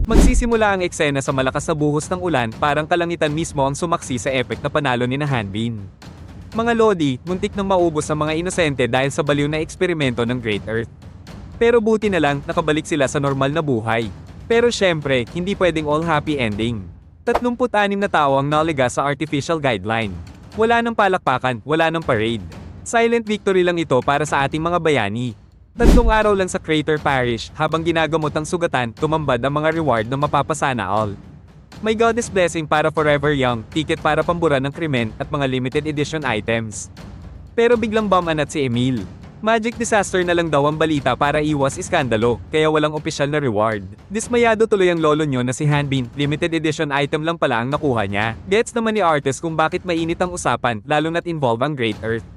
Magsisimula ang eksena sa malakas na buhos ng ulan, parang kalangitan mismo ang sumaksi sa epic na panalo ni Hanbin. Mga lodi, muntik nang maubos ang mga inosente dahil sa baliw na eksperimento ng Great Earth. Pero buti na lang, nakabalik sila sa normal na buhay. Pero syempre, hindi pwedeng all happy ending. 36 na tao ang naliga sa artificial guideline. Wala nang palakpakan, wala nang parade. Silent victory lang ito para sa ating mga bayani. 3 araw lang sa Crater Parish, habang ginagamot ang sugatan, tumambad ang mga reward na mapapasana all. May Goddess Blessing para Forever Young, ticket para pambura ng krimen, at mga limited edition items. Pero biglang bumanat si Emil. Magic disaster na lang daw ang balita para iwas iskandalo, kaya walang opisyal na reward. Dismayado tuloy ang lolo nyo na si Hanbin, limited edition item lang pala ang nakuha niya. Gets naman ni artist kung bakit mainit ang usapan, lalo na't involve ang Great Earth.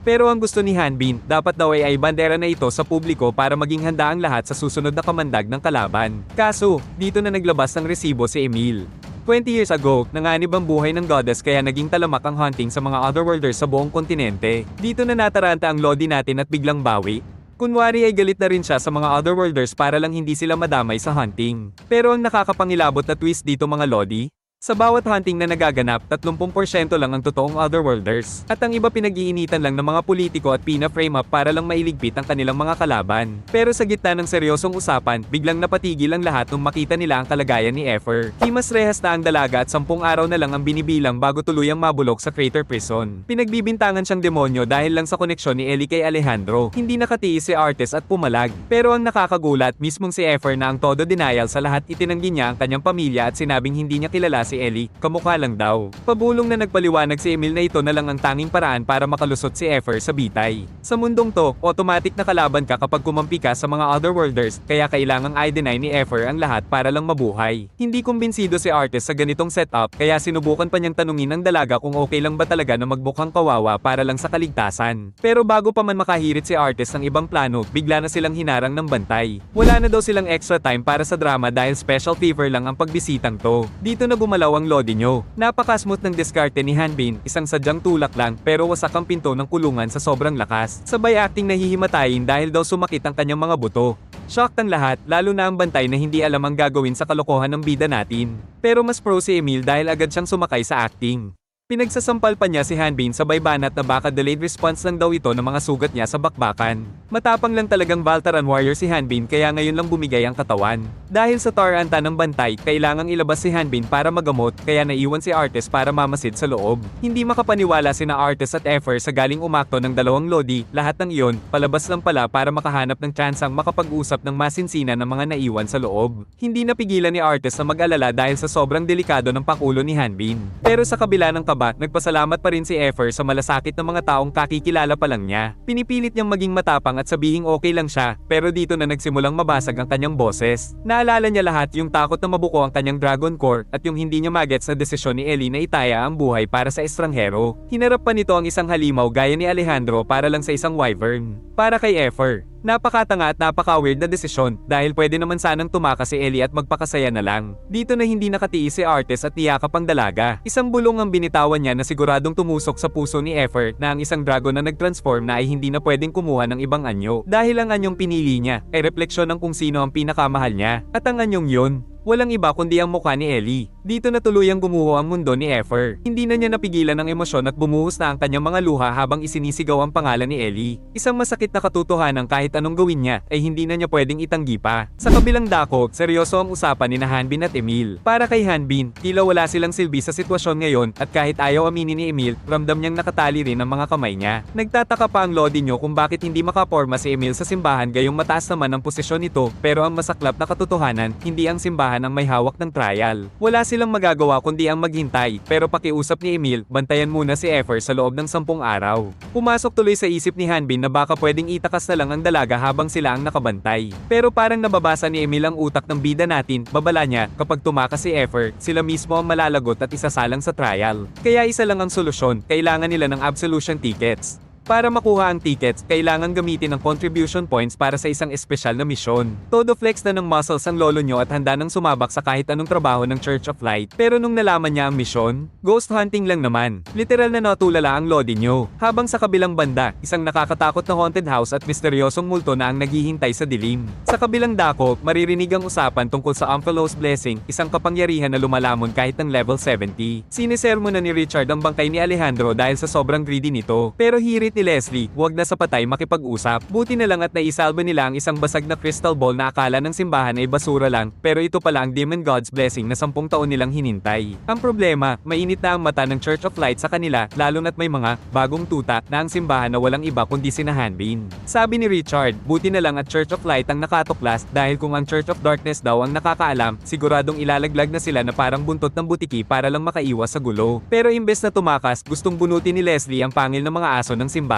Pero ang gusto ni Hanbin, dapat daw ay bandera na ito sa publiko para maging handa ang lahat sa susunod na kamandag ng kalaban. Kaso, dito na naglabas ng resibo si Emil. 20 years ago, nanganib ang buhay ng goddess kaya naging talamak ang hunting sa mga otherworlders sa buong kontinente. Dito na nataranta ang lodi natin at biglang bawi. Kunwari ay galit na rin siya sa mga otherworlders para lang hindi sila madamay sa hunting. Pero ang nakakapangilabot na twist dito mga lodi, sa bawat hunting na nagaganap, 30% lang ang totoong otherworlders. At ang iba pinag-iinitan lang ng mga politiko at pina-frame up para lang mailigpit ang kanilang mga kalaban. Pero sa gitna ng seryosong usapan, biglang napatigil ang lahat nung makita nila ang kalagayan ni Efer. Himas rehas na ang dalaga at 10 araw na lang ang binibilang bago tuluyang mabulok sa Crater Prison. Pinagbibintangan siyang demonyo dahil lang sa koneksyon ni Ellie kay Alejandro. Hindi nakatiis si artist at pumalag. Pero ang nakakagulat, mismong si Efer na ang todo denial sa lahat itinanggi niya ang kanyang pamilya at sinabing hindi niya kilala si Ellie, kamukha lang daw. Pabulong na nagpaliwanag si Emil na ito na lang ang tanging paraan para makalusot si Efer sa bitay. Sa mundong to, automatic na kalaban ka kapag kumampi ka sa mga otherworlders, kaya kailangang i-deny ni Efer ang lahat para lang mabuhay. Hindi kumbinsido si artist sa ganitong setup, kaya sinubukan pa niyang tanungin ang dalaga kung okay lang ba talaga na magbukhang kawawa para lang sa kaligtasan. Pero bago pa man makahirit si artist ng ibang plano, bigla na silang hinarang ng bantay. Wala na daw silang extra time para sa drama dahil special fever lang ang pagbisitang to. Dito na gumalaw ang lodi nyo. Napaka-smooth ng diskarte ni Hanbin, isang sadyang tulak lang pero wasak ang pinto ng kulungan sa sobrang lakas. Sabay acting na hihimatayin dahil daw sumakit ang kanyang mga buto. Shocked ang lahat, lalo na ang bantay na hindi alam ang gagawin sa kalokohan ng bida natin. Pero mas pro si Emil dahil agad siyang sumakay sa acting. Pinagsasampal pa niya si Hanbin sabay banat na baka delayed response lang daw ito ng mga sugat niya sa bakbakan. Matapang lang talagang Valtaran warrior si Hanbin kaya ngayon lang bumigay ang katawan. Dahil sa taranta ng bantay, kailangang ilabas si Hanbin para magamot kaya naiwan si artist para mamasid sa loob. Hindi makapaniwala sina artist at Efer sa galing umakto ng dalawang lodi, lahat ng iyon, palabas lang pala para makahanap ng tsansang makapag-usap ng masinsinan ng mga naiwan sa loob. Hindi napigilan ni artist na mag-alala dahil sa sobrang delikado ng pakulo ni Hanbin. Pero sa kabila ng nagpasalamat pa rin si Efer sa malasakit ng mga taong kakikilala pa lang niya. Pinipilit niyang maging matapang at sabihing okay lang siya, pero dito na nagsimulang mabasag ang kanyang boses. Naalala niya lahat yung takot na mabuko ang kanyang Dragon Core at yung hindi niya magets na desisyon ni Ellie na itaya ang buhay para sa estranghero. Hinarap pa nito ang isang halimaw gaya ni Alejandro para lang sa isang wyvern. Para kay Efer, napakatanga at napaka-weird na desisyon dahil pwede naman sanang tumakas si Ellie at magpakasaya na lang. Dito na hindi nakatiis si artist at niyakap ang dalaga. Isang bulong ang binitawan niya na siguradong tumusok sa puso ni Efer na ang isang dragon na nag-transform na ay hindi na pwedeng kumuha ng ibang anyo. Dahil ang anyong pinili niya ay refleksyon ng kung sino ang pinakamahal niya. At ang anyong yun, walang iba kundi ang mukha ni Ellie. Dito na tuluyang gumuho ang mundo ni Efer. Hindi na niya napigilan ang emosyon at bumuhos na ang kanyang mga luha habang isinisigaw ang pangalan ni Ellie. Isang masakit na katotohanan kahit anong gawin niya ay hindi na niya pwedeng itanggi pa. Sa kabilang dako, seryoso ang usapan ni Hanbin at Emil. Para kay Hanbin, tila wala silang silbi sa sitwasyon ngayon at kahit ayaw aminin ni Emil, ramdam niyang nakatali rin ang mga kamay niya. Nagtataka pa ang lodi nyo kung bakit hindi makaporma si Emil sa simbahan gayong mataas naman ang posisyon nito, pero ang masaklap na katotohanan, hindi ang simbahan ang may hawak ng trial. Wala silang magagawa kundi ang maghintay, pero pakiusap ni Emil, bantayan muna si Efer sa loob ng 10 araw. Pumasok tuloy sa isip ni Hanbin na baka pwedeng itakas na lang ang dalaga habang sila ang nakabantay. Pero parang nababasa ni Emil ang utak ng bida natin, babala niya, kapag tumakas si Efer, sila mismo ang malalagot at isasalang sa trial. Kaya isa lang ang solusyon, kailangan nila ng absolution tickets. Para makuha ang tickets, kailangan gamitin ang contribution points para sa isang espesyal na misyon. Todo flex na ng muscles ang lolo nyo at handa nang sumabak sa kahit anong trabaho ng Church of Light. Pero nung nalaman niya ang misyon, ghost hunting lang naman. Literal na natulala ang lodi nyo. Habang sa kabilang banda, isang nakakatakot na haunted house at misteryosong multo na ang naghihintay sa dilim. Sa kabilang dako, maririnig ang usapan tungkol sa Amphalos Blessing, isang kapangyarihan na lumalamon kahit ng level 70. Sinisermo na ni Richard ang bangkay ni Alejandro dahil sa sobrang greedy nito. Pero hirit ni Leslie, huwag na sa patay makipag-usap. Buti na lang at naisalba nila ang isang basag na crystal ball na akala ng simbahan ay basura lang, pero ito pala ang Demon God's Blessing na 10 taon nilang hinintay. Ang problema, mainit na ang mata ng Church of Light sa kanila, lalo na't may mga bagong tuta na ang simbahan na walang iba kundi sina Hanbin. Sabi ni Richard, buti na lang at Church of Light ang nakatuklas dahil kung ang Church of Darkness daw ang nakakaalam, siguradong ilalaglag na sila na parang buntot ng butiki para lang makaiwas sa gulo. Pero imbes na tumakas, gustong bunutin ni Leslie ang pangil ng mga aso ng simbahan.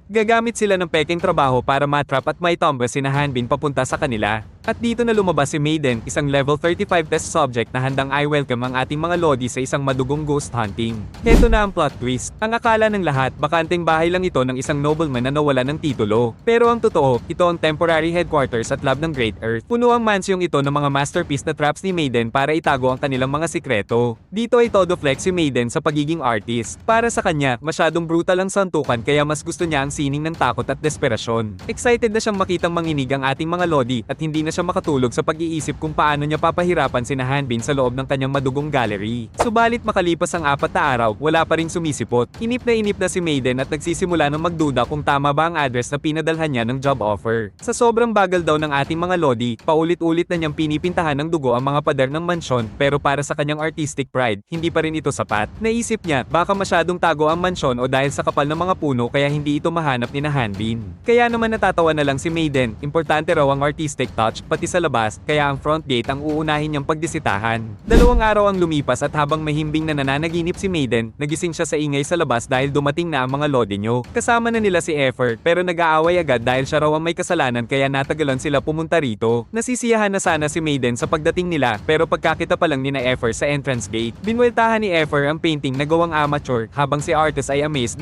Gagamit sila ng peking trabaho para matrap at may tomba sina Hanbin papunta sa kanila. At dito na lumabas si Maiden, isang level 35 test subject na handang i-welcome ang ating mga lodi sa isang madugong ghost hunting. Heto na ang plot twist. Ang akala ng lahat, bakanteng bahay lang ito ng isang nobleman na nawala ng titulo. Pero ang totoo, ito ang temporary headquarters at lab ng Great Earth. Puno ang mansyong ito ng mga masterpiece na traps ni Maiden para itago ang kanilang mga sikreto. Dito ay todo flex si Maiden sa pagiging artist. Para sa kanya, masyadong brutal ang santukan kaya mas gusto niya ang sining ng takot at desperasyon. Excited na siyang makitang manginig ang ating mga lodi at hindi na siya makatulog sa pag-iisip kung paano niya papahirapan sina Hanbin sa loob ng kanyang madugong gallery. Subalit makalipas ang 4 na araw, wala pa ring sumisipot. Inip na si Maiden at nagsisimula ng magduda kung tama ba ang address na pinadalhan niya ng job offer. Sa sobrang bagal daw ng ating mga lodi, paulit-ulit na niyang pinipintahan ng dugo ang mga pader ng mansyon, pero para sa kanyang artistic pride, hindi pa rin ito sapat. Naisip niya, baka masyadong tago ang mansyon o dahil sa kapal ng mga puno kaya hindi ito mahanap ni Hanbin. Kaya naman natatawa na lang si Maiden, importante raw ang artistic touch, pati sa labas, kaya ang front gate ang uunahin niyang pagdisitahan. 2 araw ang lumipas at habang mahimbing na nananaginip si Maiden, nagising siya sa ingay sa labas dahil dumating na ang mga lodi nyo. Kasama na nila si Effort, pero nag-aaway agad dahil siya raw ang may kasalanan kaya natagalan sila pumunta rito. Nasisiyahan na sana si Maiden sa pagdating nila, pero pagkakita pa lang ni na Effort sa entrance gate, binweltahan ni Effort ang painting na gawang amateur, habang si artist ay amazed,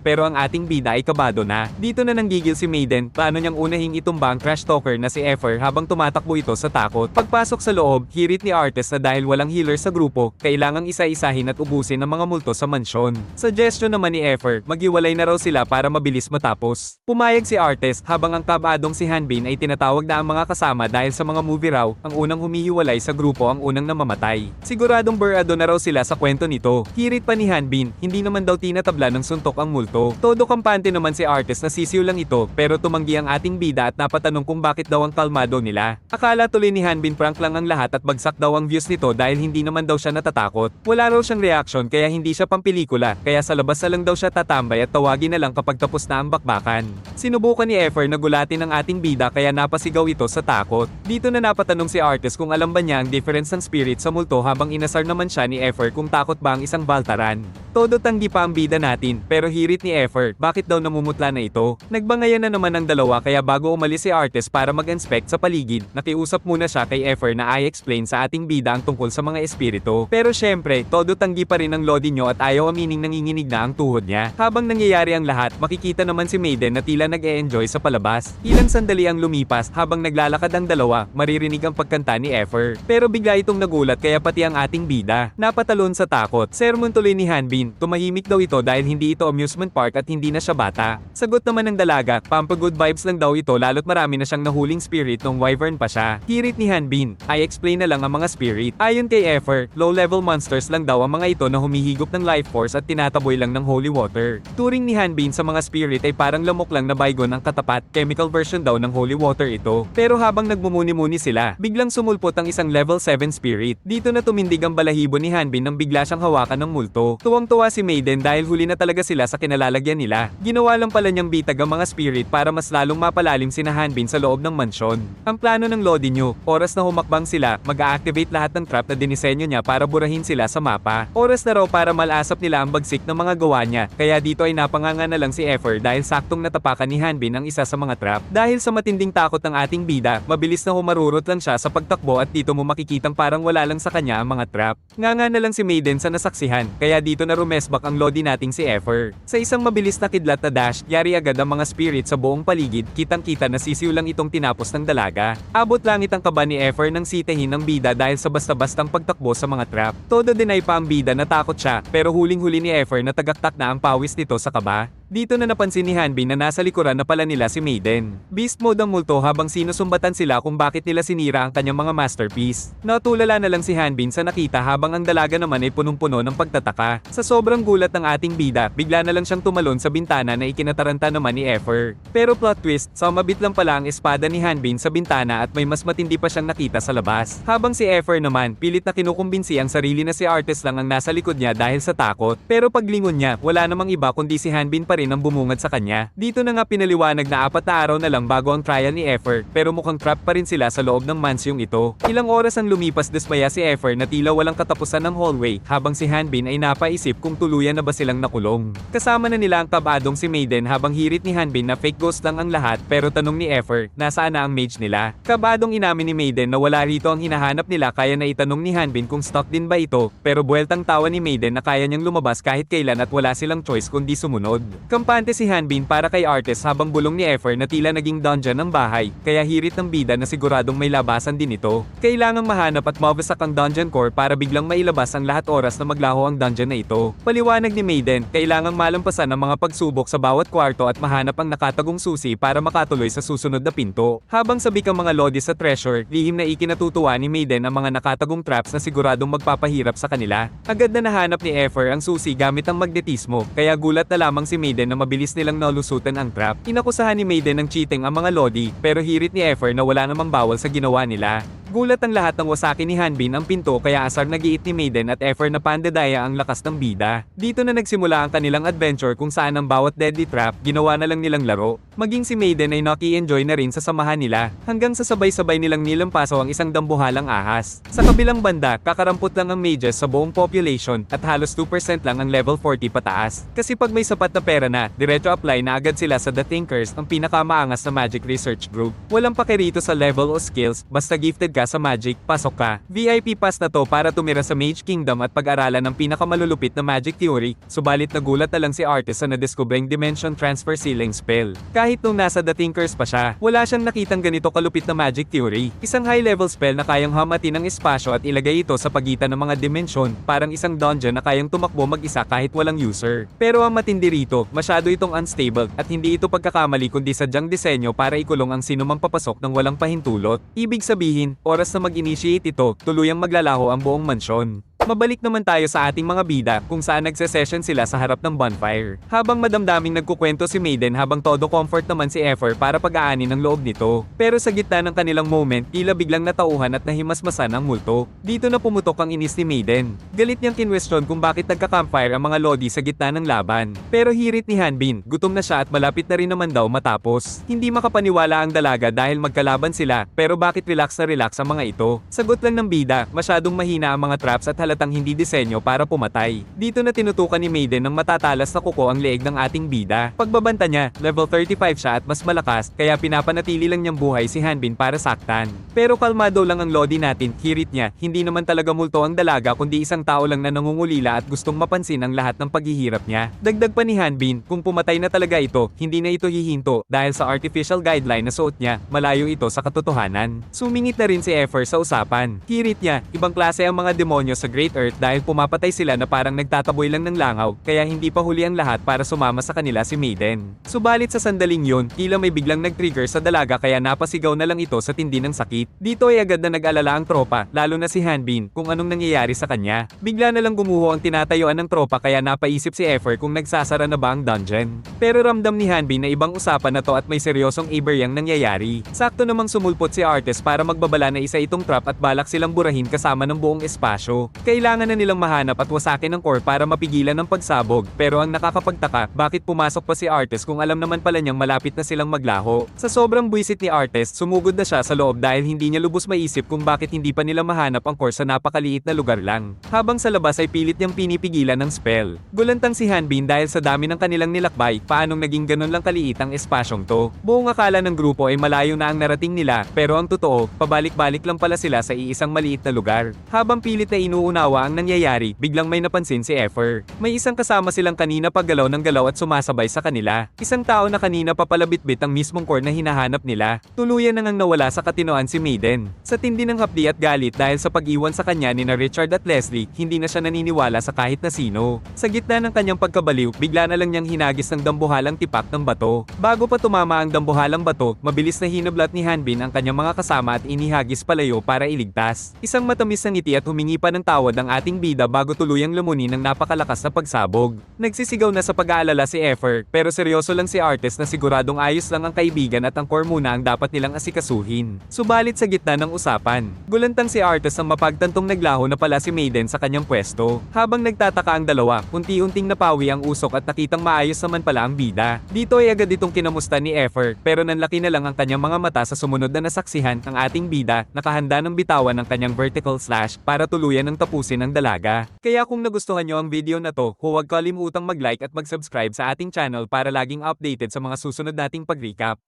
pero ang ating bida ay kabado na. Dito na nanggigil si Maiden, plano niyang unahing itumba ang trash talker na si Effort habang tumatakbo ito sa takot. Pagpasok sa loob, hirit ni artist na dahil walang healer sa grupo, kailangang isa-isahin at ubusin ang mga multo sa mansyon. Suggestion naman ni Effort, maghiwalay na raw sila para mabilis matapos. Pumayag si artist habang ang kabadong si Hanbin ay tinatawag na ang mga kasama dahil sa mga movie raw, ang unang humihiwalay sa grupo ang unang namamatay. Siguradong burado na raw sila sa kwento nito. Hirit pa ni Hanbin, hindi naman daw tinatabla ng suntok ang multo. Todo kampante naman si artist na sisiw lang ito, pero tumanggi ang ating bida at napatanong kung bakit daw ang kalmado nila. Akala tuloy ni Hanbin prank lang ang lahat at bagsak daw ang views nito dahil hindi naman daw siya natatakot. Wala raw siyang reaction kaya hindi siya pampelikula, kaya sa labas na lang daw siya tatambay at tawagin na lang kapag tapos na ang bakbakan. Sinubukan ni Effort na gulatin ang ating bida kaya napasigaw ito sa takot. Dito na napatanong si artist kung alam ba niya ang difference ng spirit sa multo habang inasar naman siya ni Effort kung takot ba ang isang baltaran. Todo tanggi pa ang bida natin, pero hirit ni Effort, bakit daw namumutla na ito? Nagbangayan na naman ang dalawa kaya bago umalis si artist para mag-inspect sa paligid, nakiusap muna siya kay Effort na i-explain sa ating bida ang tungkol sa mga espiritu. Pero syempre, todo tanggi pa rin ang lodi nyo at ayaw amining nanginginig na ang tuhod niya. Habang nangyayari ang lahat, makikita naman si Maiden na tila nag-e-enjoy sa palabas. Ilang sandali ang lumipas, habang naglalakad ang dalawa, maririnig ang pagkanta ni Effort. Pero bigla itong nagulat kaya pati ang ating bida napatalon sa takot. Sermon tuloy ni Hanbin, tumahimik daw ito dahil hindi ito amusement park at hindi na siya bata. Sagot naman ng dalaga, pampa-good vibes lang daw ito lalo't marami na siyang nahuling spirit nung wyvern pa siya. Hirit ni Hanbin, I explain na lang ang mga spirit. Ayon kay Effort, low-level monsters lang daw ang mga ito na humihigop ng life force at tinataboy lang ng holy water. Turing ni Hanbin sa mga spirit ay parang lamok lang na baygon ang katapat, chemical version daw ng holy water ito. Pero habang nagmumuni-muni sila, biglang sumulpot ang isang level 7 spirit. Dito na tumindig ang balahibo ni Hanbin nang bigla siyang hawakan ng multo. Tuwang-tuwa si Maiden dahil huli na talaga sila sa kinalalagyan nila. Ginawa lang pala niyang bitag ang mga spirit para mas lalong mapalalim sina Hanbin sa loob ng mansyon. Ang plano ng lodi nyo, oras na humakbang sila, mag-a-activate lahat ng trap na dinisenyo niya para burahin sila sa mapa. Oras na raw para malasap nila ang bagsik ng mga gawa niya, kaya dito ay napanganga na lang si Effort dahil saktong natapakan ni Hanbin ang isa sa mga trap. Dahil sa matinding takot ng ating bida, mabilis na humarurot lang siya sa pagtakbo at dito mo makikitang parang wala lang sa kanya ang mga trap. Nganga na lang si Maiden sa nasaksihan, kaya dito na rumesbak ang lodi nating si Effort. Sa isang mabilis na kidlat na Pagdash, yari agad ang mga spirit sa buong paligid, kitang-kita na sisiw lang itong tinapos ng dalaga. Abot langit ang kaba ni Effer nang sitahin ng bida dahil sa basta-bastang pagtakbo sa mga trap. Todo deny pa ang bida na takot siya, pero huling-huli ni Effer na tagaktak na ang pawis nito sa kaba. Dito na napansin ni Hanbin na nasa likuran na pala nila si Maiden. Beast mode ang multo habang sinusumbatan sila kung bakit nila sinira ang kanyang mga masterpiece. Natulala na lang si Hanbin sa nakita habang ang dalaga naman ay punong-puno ng pagtataka. Sa sobrang gulat ng ating bida, bigla na lang siyang tumalon sa bintana na ikinataranta naman ni Effer. Pero plot twist, sumabit lang pala ang espada ni Hanbin sa bintana at may mas matindi pa siyang nakita sa labas. Habang si Effer naman, pilit na kinukumbinsi ang sarili na si Artist lang ang nasa likod niya dahil sa takot. Pero paglingon niya, wala namang iba kundi si Hanbin pa rin ang bumungad sa kanya. Dito na nga pinaliwanag na 4 na araw na lang bago ang trial ni Effer, pero mukhang trap pa rin sila sa loob ng mansyong ito. Ilang oras ang lumipas dismaya si Effer na tila walang katapusan ng hallway, habang si Hanbin ay napaisip kung tuluyan na ba silang nakulong. Kasama na nila ang kabadong si Maiden habang hirit ni Hanbin na fake ghost lang ang lahat, pero tanong ni Effer, nasaan na ang mage nila? Kabadong inamin ni Maiden na wala rito ang hinahanap nila kaya na itanong ni Hanbin kung stuck din ba ito, pero buweltang tawa ni Maiden na kaya niyang lumabas kahit kailan at wala silang choice kundi sumunod. Kampante si Hanbin para kay Artist habang bulong ni Effer na tila naging dungeon ng bahay, kaya hirit ng bida na siguradong may labasan din ito. Kailangang mahanap at mawasak ang dungeon core para biglang mailabas ang lahat oras na maglaho ang dungeon na ito. Paliwanag ni Maiden, kailangang malampasan ang mga pagsubok sa bawat kwarto at mahanap ang nakatagong susi para makatuloy sa susunod na pinto. Habang sabik ang mga lodi sa treasure, lihim na ikinatutuwa ni Maiden ang mga nakatagong traps na siguradong magpapahirap sa kanila. Agad na nahanap ni Effer ang susi gamit ang magnetismo, kaya gulat na lamang si Maiden na mabilis nilang nalusutan ang trap. Inakusahan ni Maiden ng cheating ang mga lodi, pero hirit ni Effer na wala namang bawal sa ginawa nila. Gulat ang lahat ng wasaki ni Hanbin ang pinto kaya asar nagiit ni Maiden at Effer na pandedaya ang lakas ng bida. Dito na nagsimula ang kanilang adventure kung saan ang bawat deadly trap ginawa na lang nilang laro. Maging si Maiden ay naki-enjoy na rin sa samahan nila, hanggang sa sabay-sabay nilang nilampaso ang isang dambuhalang ahas. Sa kabilang banda, kakarampot lang ang mages sa buong population at halos 2% lang ang level 40 pataas. Kasi pag may sapat na pera na, diretso apply na agad sila sa The Thinkers, ang pinakamaangas na magic research group. Walang pake rito sa level o skills, basta gifted ka sa magic, pasok ka. VIP pass na to para tumira sa Mage Kingdom at pag-aralan ng pinakamalulupit na magic theory, subalit nagulat na lang si Artist sa nadiskubreng dimension transfer sealing spell. Kahit nung nasa The Thinkers pa siya, wala siyang nakitang ganito kalupit na magic theory. Isang high-level spell na kayang hamatin ng espasyo at ilagay ito sa pagitan ng mga dimensyon, parang isang dungeon na kayang tumakbo mag-isa kahit walang user. Pero ang matindi rito, masyado itong unstable at hindi ito pagkakamali kundi sadyang disenyo para ikulong ang sinumang papasok ng walang pahintulot. Ibig sabihin, oras na mag-initiate ito, tuluyang maglalaho ang buong mansyon. Mabalik naman tayo sa ating mga bida kung saan nagse-session sila sa harap ng bonfire. Habang madamdaming nagkukwento si Maiden habang todo comfort naman si Effer para pag-aani ng loob nito. Pero sa gitna ng kanilang moment, tila biglang natauhan at nahimasmasan ang multo. Dito na pumutok ang inis ni Maiden. Galit niyang kinwestiyon kung bakit nagka-campfire ang mga lodi sa gitna ng laban. Pero hirit ni Hanbin, gutom na siya at malapit na rin naman daw matapos. Hindi makapaniwala ang dalaga dahil magkalaban sila, pero bakit relax na relax ang mga ito? Sagot lang ng bida, masyadong mahina ang mga traps at halatang hindi disenyo para pumatay. Dito na tinutukan ni Maiden ng matatalas na kuko ang leeg ng ating bida. Pagbabanta niya, level 35 siya at mas malakas, kaya pinapanatili lang niyang buhay si Hanbin para saktan. Pero kalmado lang ang lodi natin, hirit niya, hindi naman talaga multo ang dalaga kundi isang tao lang na nangungulila at gustong mapansin ang lahat ng paghihirap niya. Dagdag pa ni Hanbin, kung pumatay na talaga ito, hindi na ito hihinto dahil sa artificial guideline na suot niya, malayo ito sa katotohanan. Sumingit na rin si Effer sa usapan. Hirit niya, ibang klase ang mga demonyo sa Great Earth dahil pumapatay sila na parang nagtataboy lang ng langaw, kaya hindi pa huli ang lahat para sumama sa kanila si Maiden. Subalit sa sandaling yun, tila may biglang nag-trigger sa dalaga kaya napasigaw na lang ito sa tindi ng sakit. Dito ay agad na nag-alala ang tropa, lalo na si Hanbin, kung anong nangyayari sa kanya. Bigla na lang gumuho ang tinatayuan ng tropa kaya napaisip si Effer kung nagsasara na ba ang dungeon. Pero ramdam ni Hanbin na ibang usapan na to at may seryosong aberyang nangyayari. Sakto namang sumulpot si Artist para magbabala na isa itong trap at balak silang burahin kasama ng buong espasyo. Kailangan na nilang mahanap at wasakin ang core para mapigilan ang pagsabog, pero ang nakakapagtaka, bakit pumasok pa si Artist kung alam naman pala niyang malapit na silang maglaho. Sa sobrang buwisit ni Artist, sumugod na siya sa loob dahil hindi niya lubos maisip kung bakit hindi pa nila mahanap ang core sa napakaliit na lugar lang. Habang sa labas ay pilit niyang pinipigilan ng spell. Gulantang si Hanbin dahil sa dami ng kanilang nilakbay, paanong naging ganun lang kaliit ang espasyong to. Buong akala ng grupo ay malayo na ang narating nila, pero ang totoo, pabalik-balik lang pala sila sa iisang maliit na lugar. Habang pilit na inuuna maunawa ang nangyayari, biglang may napansin si Effer. May isang kasama silang kanina paggalaw ng galaw at sumasabay sa kanila. Isang tao na kanina papalabitbit ang mismong core na hinahanap nila. Tuluyan nang nawala sa katinoan si Maiden. Sa tindi ng hapdi at galit dahil sa pag-iwan sa kanya ni na Richard at Leslie, hindi na siya naniniwala sa kahit na sino. Sa gitna ng kanyang pagkabaliw, bigla na lang niyang hinagis ng dambuhalang tipak ng bato. Bago pa tumama ang dambuhalang bato, mabilis na hinablat ni Hanbin ang kanyang mga kasama at inihagis palayo para iligtas. Isang matamis na ngiti at humingi pa ng tawad ang ating bida bago tuluyang lumunin ng napakalakas na pagsabog. Nagsisigaw na sa pag-aalala si Effer, pero seryoso lang si Artes na siguradong ayos lang ang kaibigan at ang core muna ang dapat nilang asikasuhin. Subalit sa gitna ng usapan, gulantang si Artes ang mapagtantong naglaho na pala si Maiden sa kanyang pwesto. Habang nagtataka ang dalawa, unti-unting napawi ang usok at nakitang maayos naman pala ang bida. Dito ay agad itong kinamusta ni Effer, pero nanlaki na lang ang kanyang mga mata sa sumunod na nasaksihan ang ating bida, nakahanda ng bitawan ng kanyang vertical slash para tuluyan ng tapusin ang dalaga. Kaya kung nagustuhan nyo ang video na to, huwag kalimutang mag-like at mag-subscribe sa ating channel para laging updated sa mga susunod nating pag-recap.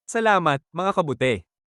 Salamat, mga kabute!